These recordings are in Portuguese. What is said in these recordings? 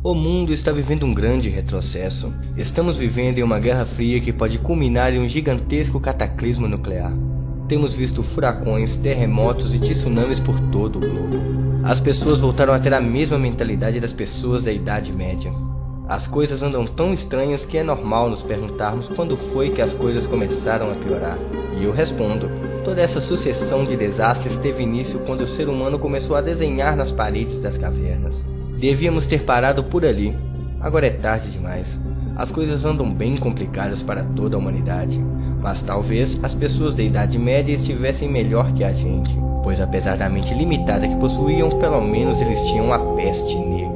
O mundo está vivendo um grande retrocesso. Estamos vivendo em uma guerra fria que pode culminar em um gigantesco cataclismo nuclear. Temos visto furacões, terremotos e tsunamis por todo o globo. As pessoas voltaram a ter a mesma mentalidade das pessoas da Idade Média. As coisas andam tão estranhas que é normal nos perguntarmos quando foi que as coisas começaram a piorar. E eu respondo, toda essa sucessão de desastres teve início quando o ser humano começou a desenhar nas paredes das cavernas. Devíamos ter parado por ali. Agora é tarde demais. As coisas andam bem complicadas para toda a humanidade. Mas talvez as pessoas da Idade Média estivessem melhor que a gente, pois apesar da mente limitada que possuíam, pelo menos eles tinham a peste negra.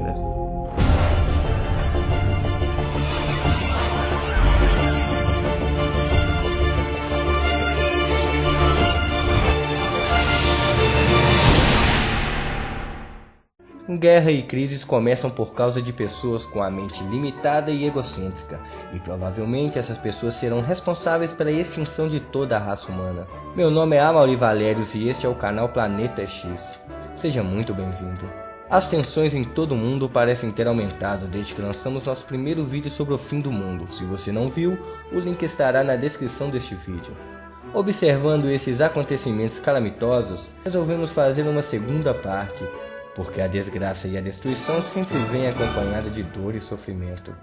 Guerra e crises começam por causa de pessoas com a mente limitada e egocêntrica, e provavelmente essas pessoas serão responsáveis pela extinção de toda a raça humana. Meu nome é Amaury Valérios e este é o canal Planeta X. Seja muito bem-vindo. As tensões em todo o mundo parecem ter aumentado desde que lançamos nosso primeiro vídeo sobre o fim do mundo. Se você não viu, o link estará na descrição deste vídeo. Observando esses acontecimentos calamitosos, resolvemos fazer uma segunda parte, porque a desgraça e a destruição sempre vêm acompanhada de dor e sofrimento.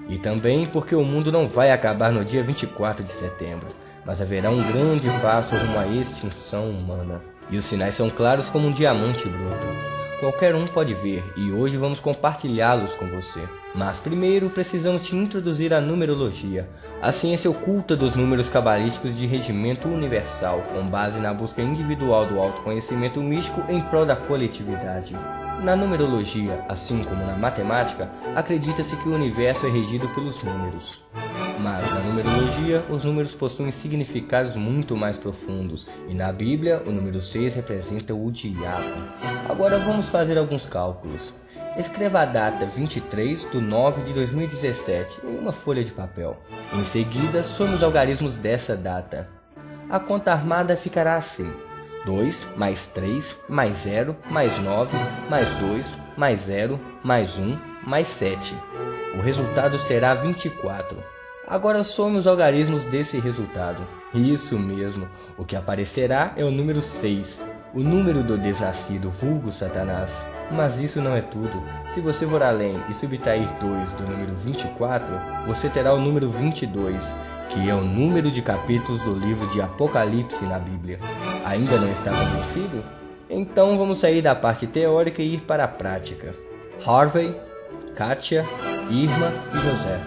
E também porque o mundo não vai acabar no dia 24 de setembro, mas haverá um grande passo rumo à extinção humana. E os sinais são claros como um diamante bruto. Qualquer um pode ver, e hoje vamos compartilhá-los com você. Mas primeiro precisamos te introduzir à numerologia, a ciência oculta dos números cabalísticos de regimento universal, com base na busca individual do autoconhecimento místico em prol da coletividade. Na numerologia, assim como na matemática, acredita-se que o universo é regido pelos números. Mas na numerologia, os números possuem significados muito mais profundos, e na Bíblia, o número 6 representa o diabo. Agora vamos fazer alguns cálculos. Escreva a data 23/9/2017 em uma folha de papel. Em seguida, some os algarismos dessa data. A conta armada ficará assim: 2 mais 3 mais 0 mais 9 mais 2 mais 0 mais 1 mais 7. O resultado será 24. Agora some os algarismos desse resultado. Isso mesmo, o que aparecerá é o número 6, o número do desnascido, vulgo Satanás. Mas isso não é tudo. Se você for além e subtrair 2 do número 24, você terá o número 22, que é o número de capítulos do livro de Apocalipse na Bíblia. Ainda não está convencido? Então vamos sair da parte teórica e ir para a prática. Harvey, Katia, Irma e José.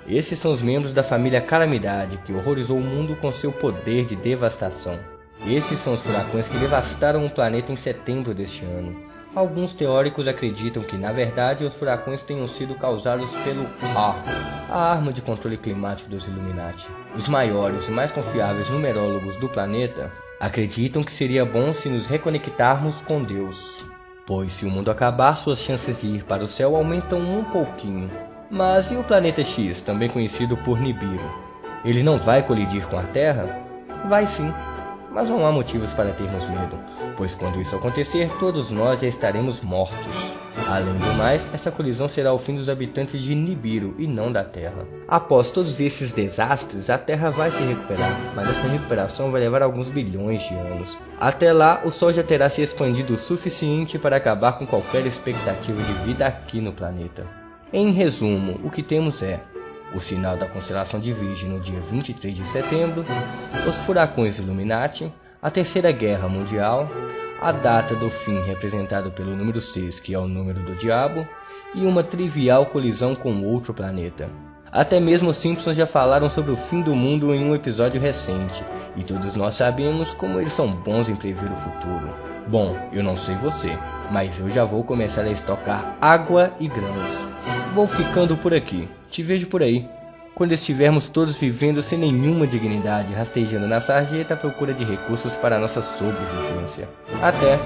Esses são os membros da família Calamidade que horrorizou o mundo com seu poder de devastação. Esses são os furacões que devastaram o planeta em setembro deste ano. Alguns teóricos acreditam que, na verdade, os furacões tenham sido causados pelo HAARP, a arma de controle climático dos Illuminati. Os maiores e mais confiáveis numerólogos do planeta acreditam que seria bom se nos reconectarmos com Deus, pois se o mundo acabar, suas chances de ir para o céu aumentam um pouquinho. Mas e o planeta X, também conhecido por Nibiru? Ele não vai colidir com a Terra? Vai sim, mas não há motivos para termos medo, pois quando isso acontecer, todos nós já estaremos mortos. Além do mais, essa colisão será o fim dos habitantes de Nibiru e não da Terra. Após todos esses desastres, a Terra vai se recuperar, mas essa recuperação vai levar alguns bilhões de anos. Até lá, o Sol já terá se expandido o suficiente para acabar com qualquer expectativa de vida aqui no planeta. Em resumo, o que temos é o sinal da constelação de Virgem no dia 23 de setembro, os furacões Illuminati, a Terceira Guerra Mundial, a data do fim representado pelo número 6, que é o número do diabo, e uma trivial colisão com outro planeta. Até mesmo os Simpsons já falaram sobre o fim do mundo em um episódio recente, e todos nós sabemos como eles são bons em prever o futuro. Bom, eu não sei você, mas eu já vou começar a estocar água e grãos. Vou ficando por aqui. Te vejo por aí, quando estivermos todos vivendo sem nenhuma dignidade, rastejando na sarjeta à procura de recursos para nossa sobrevivência. Até!